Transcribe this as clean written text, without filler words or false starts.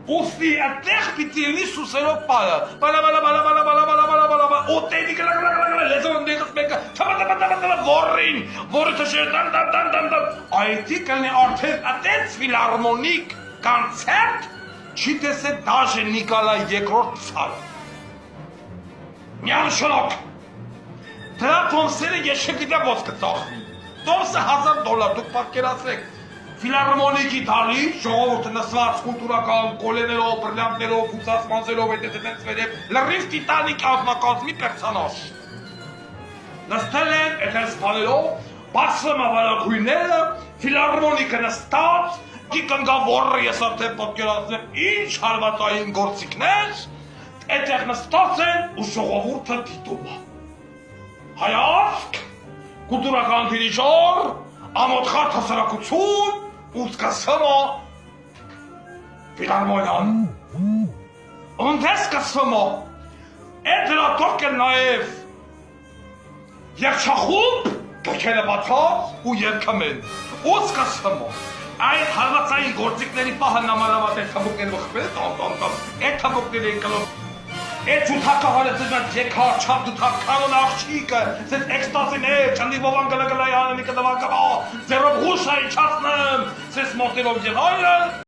Ուստի այդտեղ պիտի լինի սուսերով պարը, օտերի լեզոն դեղս մեկը, որը թշեր այդի կլնի արդեն այդենց ֆիլարմոնիկ կոնցերտ չի տեսել դաժե Նիկոլայ երկրորդ ցարը։ Միանշանակ, դրա Թոմսերը ես չգիտեմ ոնց կծախվի, Թոմսը $1000, դուք պատկերացրեք, ֆիլարմոնիկի դալի, ժողովուրդը նսված կուլտուրական կոլեներով, բրլյանտներով, ֆուցացմանձերով, այդպես վերև, լրիվ տիտանիկ ազնակազմի պերսոնաժ։ Նստել են, այդպես սպաներով, բացվում ավարագույները, ֆիլարմոնիկը նստած, կիկնգավորը ես արդեն պատկերացնեմ, ինչ հարվածային գործիքներ, այդտեղ նստած են ու ժողովուրդը դիտում է։ Հայացք, կուլտուրական դիրիժոր, ամոթխատ հասարակություն, ու սկսվում է ֆիլարմոնիան։ Ընդ է սկսվում է, այդ դրատով կել նաև երջախումբ, գրքերը բացած ու երգում են, ու սկսվում է։ Այդ հարվածային գործիքների պահը նմանավատ այդ թմբուկները վխվել, այդ թմբուկները են կլում, այդ ջութակը հարեցնած եկա, չապ դութակ կարոն աղջիկը, սետ էքստազին է, չանդի բովան գլագլայանը մի կդվակավա, ձերով հուշա իչացնեմ, սես մոտերով և այլն,